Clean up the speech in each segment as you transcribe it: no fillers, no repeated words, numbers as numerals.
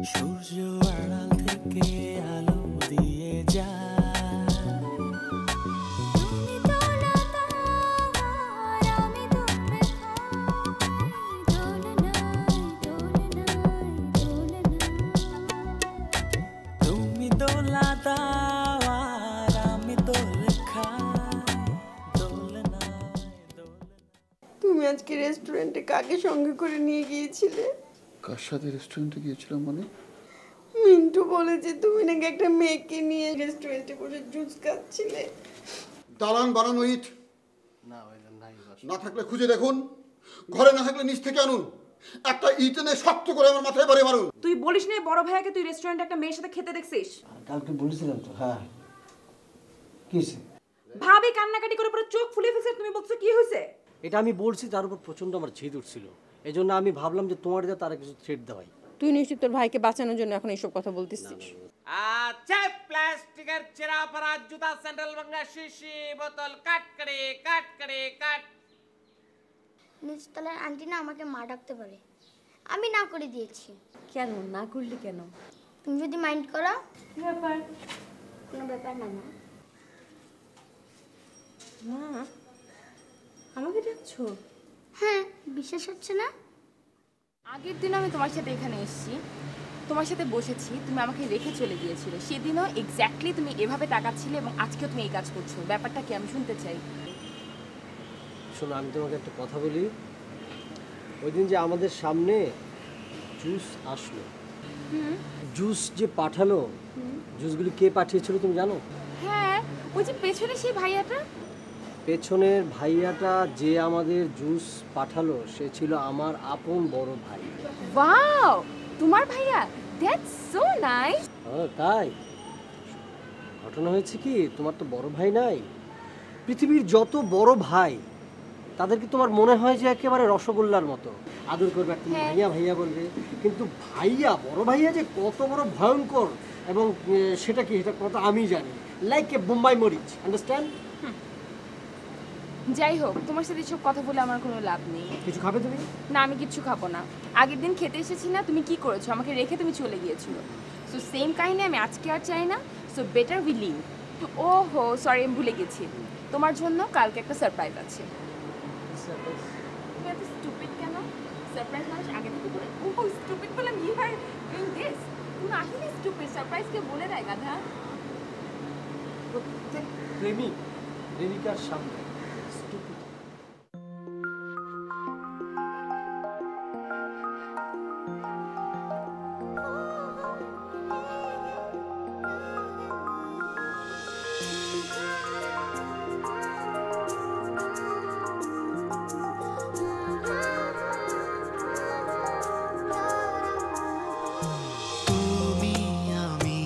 সূর্য আড়াল থেকে আলো দিয়ে যায়। তুমি দোলা দাও আর আমি দোল খাই, দোলনায় দোলনায়। তুমি আজকে রেস্টুরেন্টে কাকে সঙ্গে করে নিয়ে গিয়েছিলে? কার সাথে রেস্টুরেন্টে গিয়েছিলাম মানে? মিন্টু বলেছে তুমি নাকি একটা মেয়েকে নিয়ে রেস্টুরেন্টে বসে জুস খাচ্ছিলে। দালান বানানো ইট না থাকলে খুঁজে দেখুন, ঘরে না থাকলে নিচ থেকে আনুন। একটা ইট এনে শক্ত করে আমার মাথায় বাড়ি মারুন। তুই বলিস না বড় ভাইয়াকে তুই রেস্টুরেন্টে একটা মেয়ের সাথে খেতে দেখছিস? কালকে বলেছিলাম তো। হ্যাঁ, কি হয়েছে? ভাবি কান্নাকাটি করে পুরো চোখ ফুলে ফেলছে, তুমি বলছো কি হয়েছে? এটা আমি বলছি, তার উপর প্রচন্ড আমার ঝিদ উঠছিল। এই জন্য আমি ভাবলাম যে তোমার যা তারা কিছু থ্রেট দেওয়াই। তুই নিশ্চিত তোর ভাইকে বাঁচানোর জন্য এখন এইসব কথা বলতেছিস? আচ্ছা, প্লাস্টিকের চেরা পরা জুতা, স্যান্ডেল ভাঙা শিশি বোতল কাট করে কাট। নিচতলার আন্টি না আমাকে মা ডাকতে পারে, আমি না করে দিয়েছি। কেন না করলি কেন? তুমি যদি মাইন্ড করো। ব্যাপার কোনো ব্যাপার না মা। মা আমাকে ডাকছো? হ্যাঁ, বিশ্বাস হচ্ছে না? আগের দিন আমি তোমার সাথে এখানে এসেছি, তোমার সাথে বসেছি, তুমি আমাকে রেখে চলে গিয়েছিলে। সেদিনও এক্স্যাক্টলি তুমি এভাবে তাকাচ্ছিলে এবং আজকেও তুমি এই কাজ করছো। ব্যাপারটা কি আমি শুনতে চাই। শোনো, আমি তোমাকে একটা কথা বলি। ওই দিন যে আমাদের সামনে জুস আসলো, জুস যে পাঠালো, জুসগুলি কে পাঠিয়েছিল তুমি জানো? হ্যাঁ, ওই যে পেছনে সেই ভাইয়াটা। পেছনের ভাইয়াটা যে আমাদের জুস পাঠালো সে ছিল আমার আপন বড় ভাই। ওয়াও, তোমার ভাইয়া? That's so nice. তাই ঘটনা হয়েছে কি, তোমার তো বড় ভাই নাই। পৃথিবীর যত বড় ভাই তাদেরকে তোমার মনে হয় যে একেবারে রসগোল্লার মতো আদর করবে, তুমি ভাইয়া ভাইয়া বলবে। কিন্তু ভাইয়া, বড় ভাইয়া যে কত বড় ভয়ঙ্কর এবং সেটা কি, এটা কত আমি জানি। লাইক এ বোম্বাই মরিচ, আন্ডারস্ট্যান্ড? যাই হোক, তোমার সাথে এসব কথা বলে আমার কোনো লাভ নেই। কিছু খাবে তুমি? না, আমি কিচ্ছু খাবো না। আগের দিন খেতে এসেছি না, তুমি কি করেছো? আমাকে রেখে তুমি চলে গিয়েছিল। সো সেম কাহিনী আমি আজকে আর চাই না। So better we live. ওহো সরি, আমি ভুলে গেছি, তোমার জন্য কালকে একটা সারপ্রাইজ আছে। তুমি এত স্টুপিড কেন? সারপ্রাইজ মানুষ আগে থেকে বলে। ওহো স্টুপিড বলে ইউ আর ডুইং দিস। তুমি আসলে স্টুপিড, সারপ্রাইজকে বলে দেয় গাধা। প্রত্যেক প্রেমিক প্রেমিকার সামনে স্টুপিড। তুমি আমি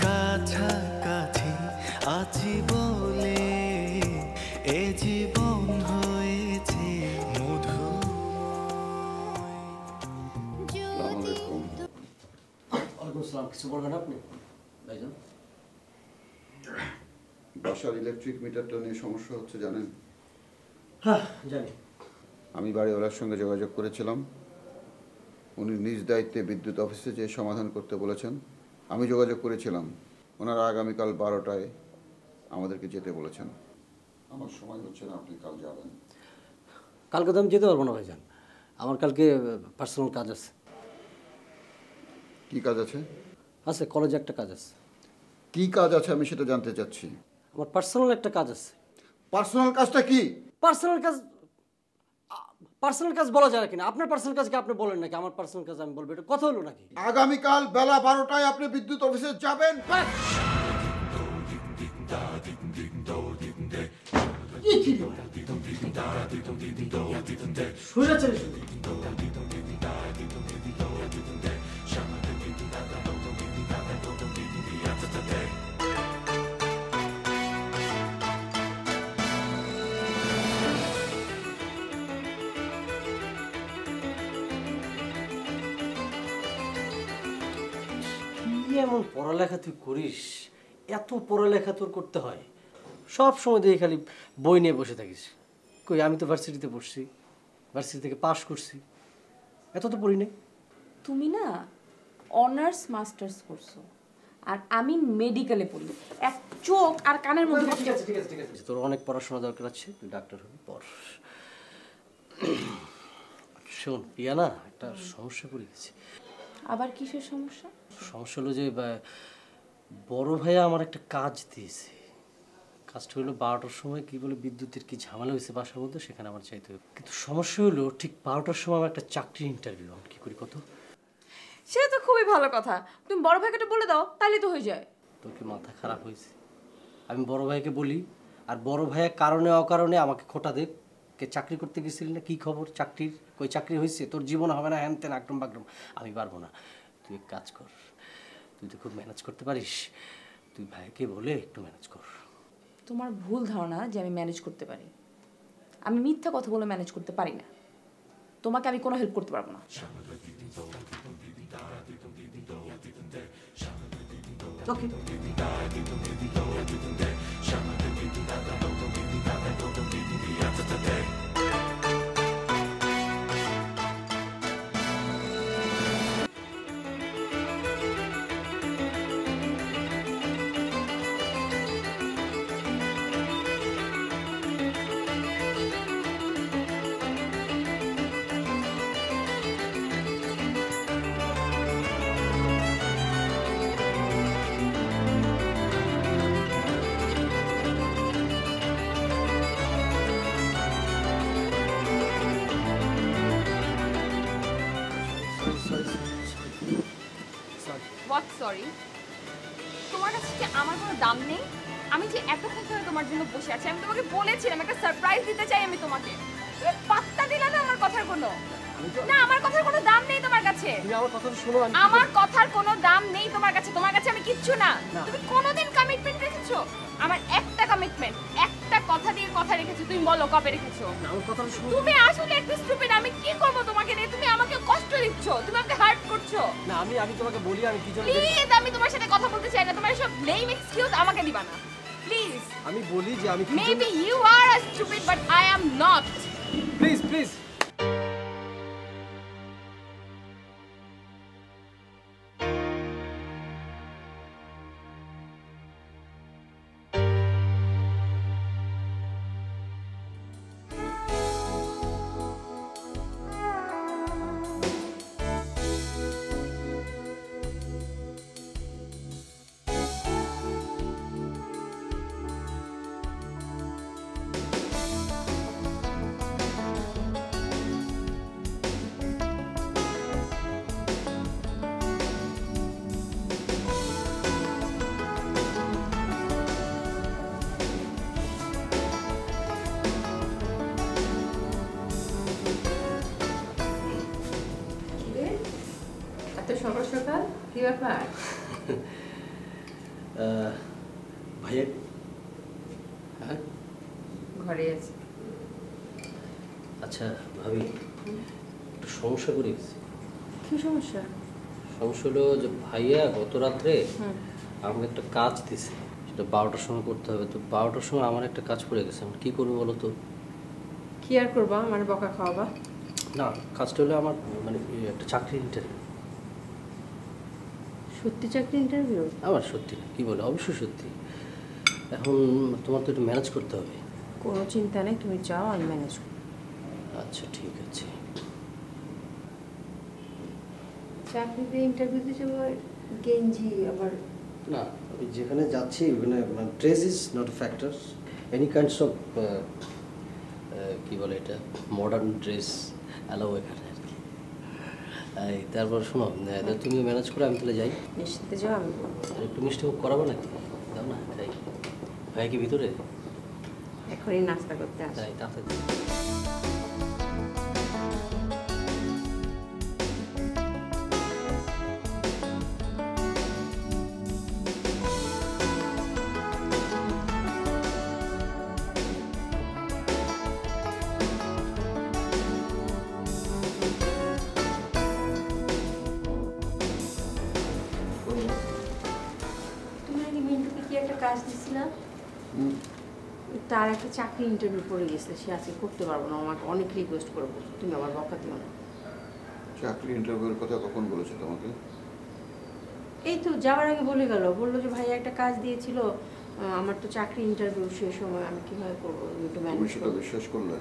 কাছাকাছি আছি বলে এ জীবন হয়েছে মধু। ওয়ালাইকুম আসসালাম। কিছু বলবেন আপনি ভাইজান? বাসার ইলেকট্রিক মিটারটা নিয়ে সমস্যা হচ্ছে জানেন? হ্যাঁ জানি। আমি বাড়িওয়ালার সঙ্গে যোগাযোগ করেছিলাম, উনি নিজ দায়িত্বে বিদ্যুৎ অফিসে যেয়ে সমাধান করতে বলেছেন। আমি যোগাযোগ করেছিলাম, ওনারা আগামীকাল 12টায় আমাদেরকে যেতে বলেছেন। আমার সময় হচ্ছে না, আপনি কাল যাবেন। কালকে তো আমি যেতে পারবো না ভাইজান, আমার কালকে পার্সোনাল কাজ আছে। কি কাজ আছে? আছে, কলেজে একটা কাজ আছে। কি কাজ আছে আমি সেটা জানতে চাচ্ছি। আমার পার্সোনাল একটা কাজ আছে। পার্সোনাল কাজটা কি? পার্সোনাল কাজ বলা যায় কিনা? আপনার পার্সোনাল কাজকে আপনি বলেন নাকি আমার পার্সোনাল কাজ আমি বলবো? এটা কথা হলো নাকি? আগামীকাল বেলা 12টায় আপনি বিদ্যুৎ অফিসে যাবেন। এমন পড়ালেখা তুই করিস, এত পড়ালেখা তোর করতে হয়? সব সময় দেখি খালি বই নিয়ে বসে থাকিস। কই, আমি তো ভার্সিটিতে পড়ছি, ভার্সিটি থেকে পাশ করছি, এত তো পড়ি নাই। তুমি না অনার্স মাস্টার্স করছো আর আমি মেডিকেলে পড়ি, এক চোখ আর কানের মধ্যে। ঠিক আছে ঠিক আছে ঠিক আছে, তোর অনেক পড়াশোনা দরকার আছে, তুই ডাক্তার হবি পর। শোন পিয়া, না একটা সমস্যা পড়ে গেছে। আবার কিসের সমস্যা? সমস্যা হলো যে বড় ভাইয়া আমার একটা কাজ দিয়েছে। কাজটা হলো 12টার সময়, কি বলে বিদ্যুতের কি ঝামেলা হয়েছে বাসার মধ্যে, সেখানে আমার চাইতে হবে। কিন্তু সমস্যা হলো ঠিক 12টার সময় আমার একটা চাকরির ইন্টারভিউ, আমি কি করি কত? সেটা তো খুবই ভালো কথা, তুমি বড় ভাইকে বলে দাও, তাহলে তো হয়ে যায়। তোর কি মাথা খারাপ হয়েছে? আমি বড় ভাইকে বলি, আর বড় ভাইয়ের কারণে অকারণে আমাকে খোটা দেব। কে চাকরি করতে গেছিলি না, কি খবর চাকরির, কই চাকরি হয়েছে, তোর জীবন হবে না, হ্যান তেন আকরম বাকরম। আমি পারবো না, তুই এক কাজ কর, তুই তো খুব ম্যানেজ করতে পারিস, তুই ভাইকে বলে একটু ম্যানেজ কর। তোমার ভুল ধারণা যে আমি ম্যানেজ করতে পারি। আমি মিথ্যা কথা বলে ম্যানেজ করতে পারি না, তোমাকে আমি কোনো হেল্প করতে পারবো না। ওকে। What sorry? তোমার কাছে কি আমার কোনো দাম নেই? আমি যে এতক্ষণ ধরে তোমার জন্য বসে আছি, আমি তোমাকে বলেছিলাম একটা সারপ্রাইজ দিতে চাই আমি তোমাকে, তুমি পাত্তা দিলে না আমার কথার কোনো। না, আমার কথার কোনো দাম নেই তোমার কাছে। তুমি আমার কথা শোনো। আমার কথার কোনো দাম নেই তোমার কাছে, তোমার কাছে আমি কিচ্ছু না। তুমি কোনোদিন কমিটমেন্ট রেখেছো? আমার একটা কমিটমেন্ট, একটা কথা দিয়ে কথা রেখেছো, তুমি বলো কবে রেখেছো? আমার কথা শোনো। তুমি আসলে একটা স্টুপিড, আমি কি করব তোমাকে নিয়ে? তুমি আমাকে কষ্ট দিচ্ছ, তুমি আমাকে হার্ট করছো। না, আমি তোমাকে বলি আমি কি জন্য। প্লিজ, আমি তোমার সাথে কথা বলতে চাই না, তোমার সব ব্লেম এক্সকিউজ আমাকে দিবা না প্লিজ। আমি বলি যে আমি maybe you are a stupid but I am not. Please please. সকাল সকাল কি ব্যাপার? ভাইয়া হ্যাঁ ঘরে আছে। আচ্ছা ভাবি, একটু সমস্যা করে গেছে। কি সমস্যা? সমস্যা হলো যে ভাইয়া গত রাত্রে আমাকে একটা কাজ দিছে, সেটা 12টার সময় করতে হবে। তো 12টার সময় আমার একটা কাজ পড়ে গেছে, আমি কী করবো বলো তো? কি আর করবা, মানে বকা খাওয়াবা? না, কাজটা হলো আমার মানে একটা চাকরির ইন্টারভিউ। সত্যি চাকরি ইন্টারভিউ? আমার সত্যি না, কী বলে, অবশ্যই সত্যি। এখন তোমার তো একটু ম্যানেজ করতে হবে। কোনো চিন্তা নেই, তুমি যাও, আমি ম্যানেজ করব। আচ্ছা ঠিক আছে। চাকরিতে ইন্টারভিউ দিতে গেঞ্জি আবার না, আমি যেখানে যাচ্ছি ওখানে dress is not a factor, any kinds of কী বলে এটা, মডার্ন ড্রেস অ্যালাউ এখানে আর কি। তারপর শোনো, তুমি ম্যানেজ করে আমি তাহলে যাই। নিশ্চিন্তে যাও, আমি আর একটু মিষ্টি মুখ করাবো নাকি? দাও না, খাই। ভাই কি ভিতরে? এখনই নাস্তা করতে আসি। তাই তাড়াতাড়ি। তুমি নাকি মিন্টুকে কি একটা কাজ দিছিলা? তার একটা চাকরি ইন্টারভিউ পড়ে গেছে, সে আজকে করতে পারবো না, আমাকে অনেক রিকোয়েস্ট করবো, তুমি আবার বকা দিও না। চাকরি ইন্টারভিউর কথা কখন বলেছে তোমাকে? এই তো যাওয়ার আগে বলে গেল, বললো যে ভাইয়া একটা কাজ দিয়েছিল, আমার তো চাকরি ইন্টারভিউ শেষ সময়, আমি কিভাবে করবো একটু তুমি ম্যানেজ সেটা করবো। বিশ্বাস করলে?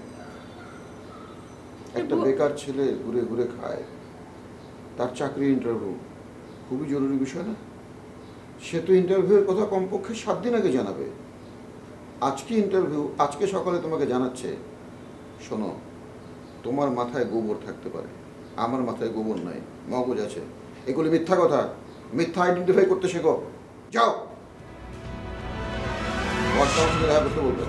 একটা বেকার ছেলে ঘুরে ঘুরে খায়, তার চাকরি ইন্টারভিউ খুবই জরুরি বিষয় না? সে তো ইন্টারভিউয়ের কথা কমপক্ষে 7 দিন আগে জানাবে। আজকে ইন্টারভিউ, আজকে সকালে তোমাকে জানাচ্ছে। শোনো, তোমার মাথায় গোবর থাকতে পারে, আমার মাথায় গোবর নাই, মগজ আছে। এগুলি মিথ্যা কথা, মিথ্যা আইডেন্টিফাই করতে শেখো। যাও, বর্তমান সঙ্গে দেখা করতে বলবে।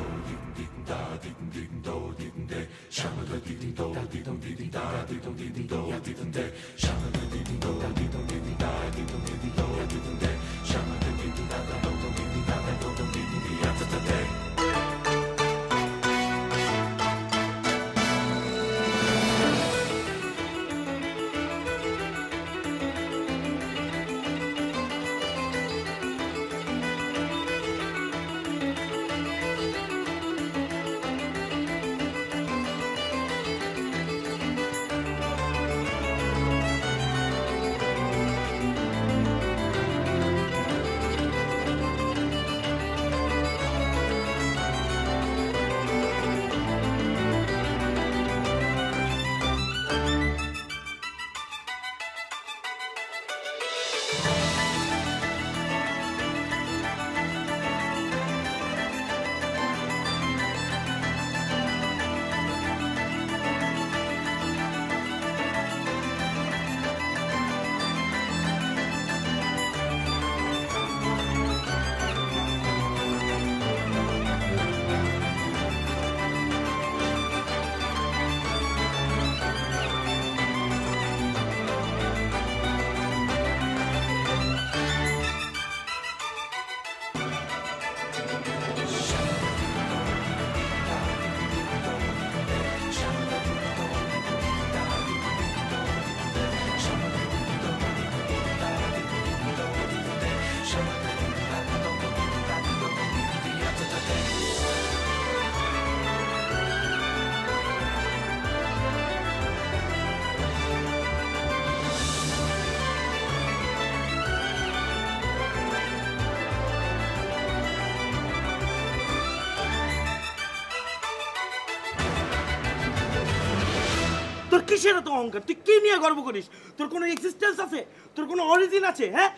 তোর কিসের এত অহংকার? তুই কি নিয়ে গর্ব করিস? তোর কোনো এক্সিস্টেন্স আছে? তোর কোনো অরিজিন আছে? হ্যাঁ,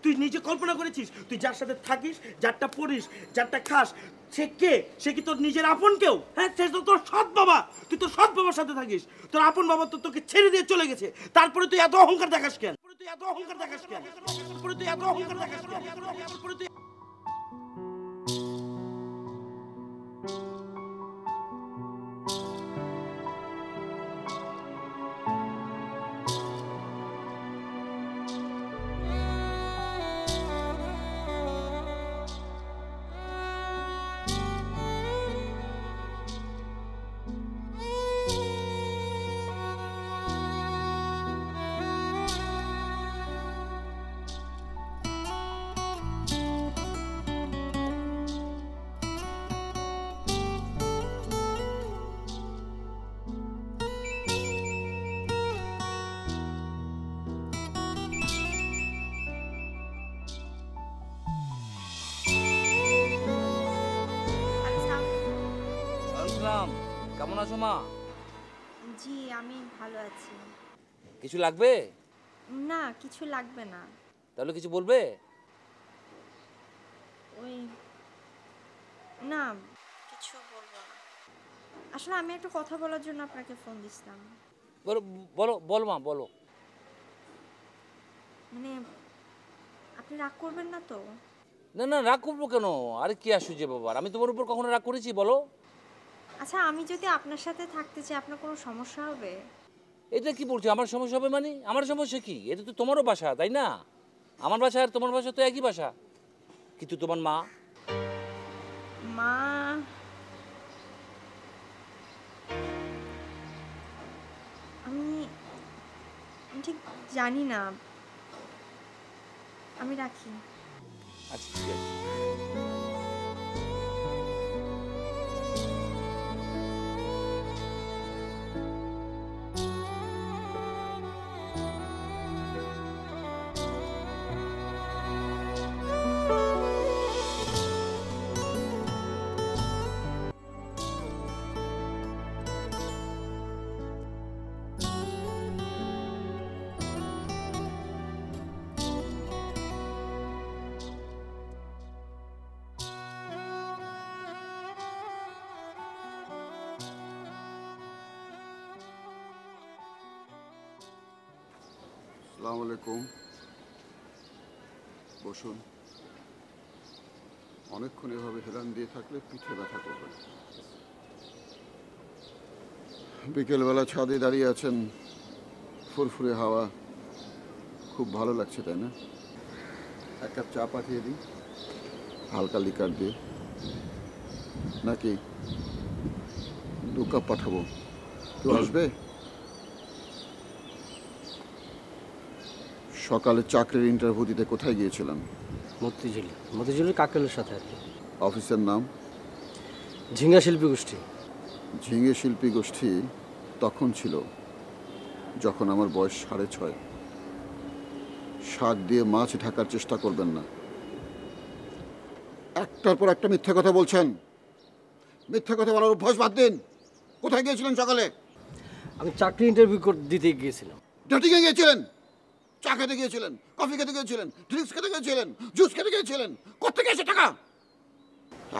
তুই নিজে কল্পনা করেছিস তুই যার সাথে থাকিস, যারটা পড়িস, যারটা খাস, সে কে? সে কি তোর নিজের আপন কেউ? হ্যাঁ, সে তো তোর সৎ বাবা। তুই তোর সৎ বাবার সাথে থাকিস, তোর আপন বাবা তো তোকে ছেড়ে দিয়ে চলে গেছে। তারপরে তুই এত অহংকার দেখাস কেন? তুই এত অহংকার দেখাস কেন? তুই এত অহংকার দেখাস কেন? তুই কেমন আছো মা? জি আমি ভালো আছি। কিছু লাগবে? না কিছু লাগবে না। তাহলে কিছু বলবে? ওই না কিছু বলবো না। আসলে আমি একটা কথা বলার জন্য আপনাকে ফোন দিছিলাম। বলো বলো বলো মা বলো। মানে আপনি রাগ করবেন না তো? না না, রাগ করবো কেন? আরে কি আশ্চর্য বাবার, আমি তোমার উপর কখনো রাগ করেছি বলো? আচ্ছা আমি যদি আপনার সাথে থাকতে চাই আপনার কোনো সমস্যা হবে? এটা কি বলছো আমার সমস্যা হবে? মানে আমার সমস্যা কি? এটা তো তোমারও বাসা তাই না? আমার বাসা আর তোমার বাসা তো একই বাসা। কিন্তু তোমার মা মা আমি ঠিক জানি না, আমি রাখি। আচ্ছা ঠিক আছে। আসসালামু আলাইকুম। বসুন। অনেকক্ষণ এভাবে হেলান দিয়ে থাকলে পিঠে ব্যথা করবে। বিকেলবেলা ছাদে দাঁড়িয়ে আছেন, ফুরফুরে হাওয়া, খুব ভালো লাগছে তাই না? এক কাপ চা পাঠিয়ে দিই হালকা লিকার দিয়ে, নাকি 2 কাপ পাঠাবো? কেউ আসবে? সকালে চাকরির ইন্টারভিউ দিতে কোথায় গিয়েছিলেন? মতিঝিলের কাকেলের সাথে আর কি। অফিসের নাম? ঝিঙ্গা শিল্পী গোষ্ঠী। ঝিঙে শিল্পী গোষ্ঠী তখন ছিল যখন আমার বয়স 6.5। শাক দিয়ে মাছ ঢাকার চেষ্টা করবেন না। একটার পর একটা মিথ্যা কথা বলছেন। মিথ্যা কথা বলার অভ্যাস বাদ দিন। কোথায় গিয়েছিলেন সকালে? আমি চাকরি ইন্টারভিউ দিতে গিয়েছিলাম। ডেটিংয়ে গিয়েছিলেন? চা খেতে গিয়েছিলেন? কফি খেতে গিয়েছিলেন? ড্রিঙ্কস খেতে গিয়েছিলেন? জুস খেতে গিয়েছিলেন? কোত্থেকে এসে টাকা?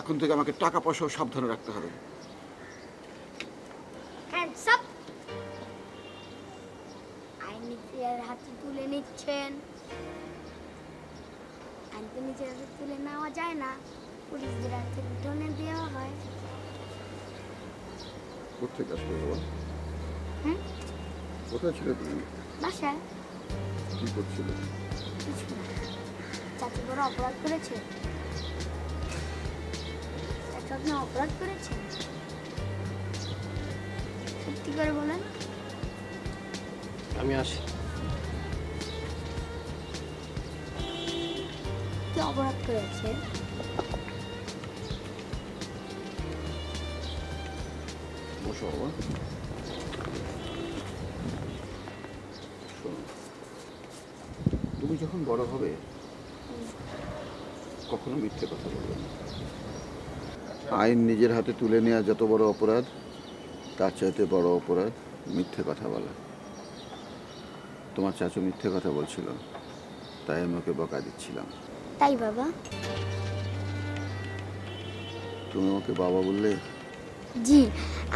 এখন থেকে আমাকে টাকা পয়সাও সাবধানে রাখতে হবে। Hands up. আইন নিজের হাতে তুলে নিচ্ছেন। আইন তো নিজের হাতে তুলে নেওয়া যায় না, পুলিশদের হাতে ধরে দেওয়া হয়। কোথেকে আসবে বাবা? হুম? কোথায় ছিল তুমি? বাসায়। কি করছিলে? কিছু না। চাচি বড় অপরাধ করেছে। চাচা আপনি অপরাধ করেছেন? সত্যি করে বলেন। আমি আসি। কি অপরাধ করেছে? বসো বাবা। শোনো, তুমি যখন বড় হবে কখনো মিথ্যে কথা বলবে না। আইন নিজের হাতে তুলে নেওয়া যত বড় অপরাধ, তার চাইতে বড় অপরাধ মিথ্যে কথা বলা। তোমার চাচু মিথ্যে কথা বলছিল, তাই আমি ওকে বকা দিচ্ছিলাম। তাই বাবা? তুমি ওকে বাবা বললে? জি,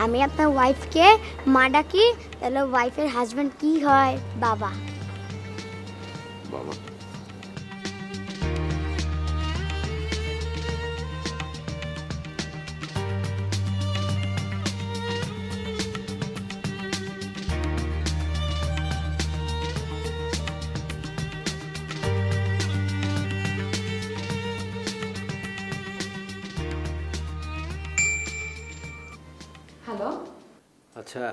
আমি আপনার ওয়াইফকে মা ডাকি, তাহলে ওয়াইফের হাজবেন্ড কি হয়? বাবা। বাবা। হ্যালো। আচ্ছা,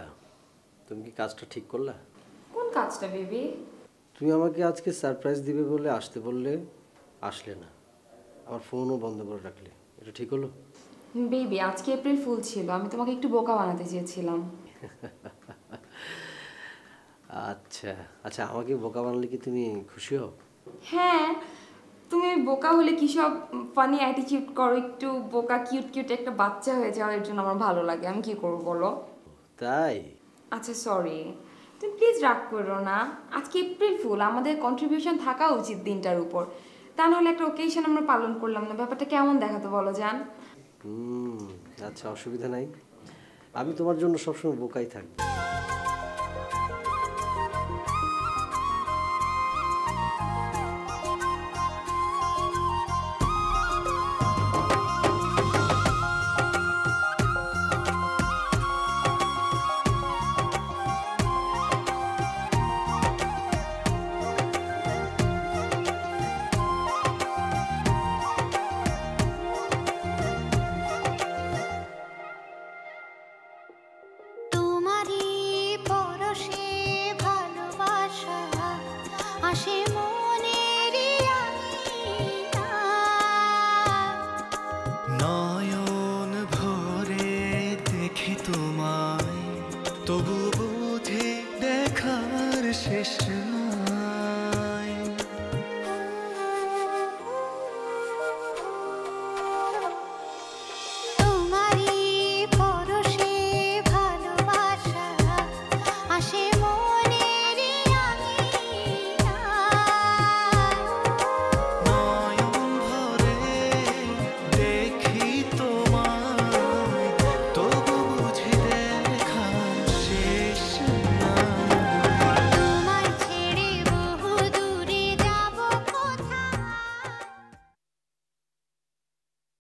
তুমি কি কাজটা ঠিক করলা? কোন কাজটা বেবি? তুমি আমাকে আজকে সারপ্রাইজ দিবে বলে আসতে বললে, আসলে না, আমার ফোনও বন্ধ করে রাখলে। এটা ঠিক হলো? বেবি, আজকে এপ্রিল ফুল ছিল, আমি তোমাকে একটু বোকা বানাতে চেয়েছিলাম। আচ্ছা আচ্ছা, আমাকে বোকা বানালে কি তুমি খুশি হও? হ্যাঁ, তুমি বোকা হলে কি সব ফানি অ্যাটিটিউড করো, একটু বোকা কিউট কিউট একটা বাচ্চা হয়ে যাও, এর জন্য আমার ভালো লাগে। আমি কি করবো বলো? তাই? আচ্ছা সরি, তুমি প্লিজ রাগ করো না। আজকে এপ্রিল ফুল, আমাদের কন্ট্রিবিউশন থাকা উচিত দিনটার উপর। তা নাহলে একটা ওকেশন আমরা পালন করলাম না, ব্যাপারটা কেমন দেখাতো বলো জান? আচ্ছা, অসুবিধা নাই, আমি তোমার জন্য সবসময় বোকাই থাকবো। নয়ন ভরে দেখি তোমায়, তবু বোধে দেখার শেষ নয়।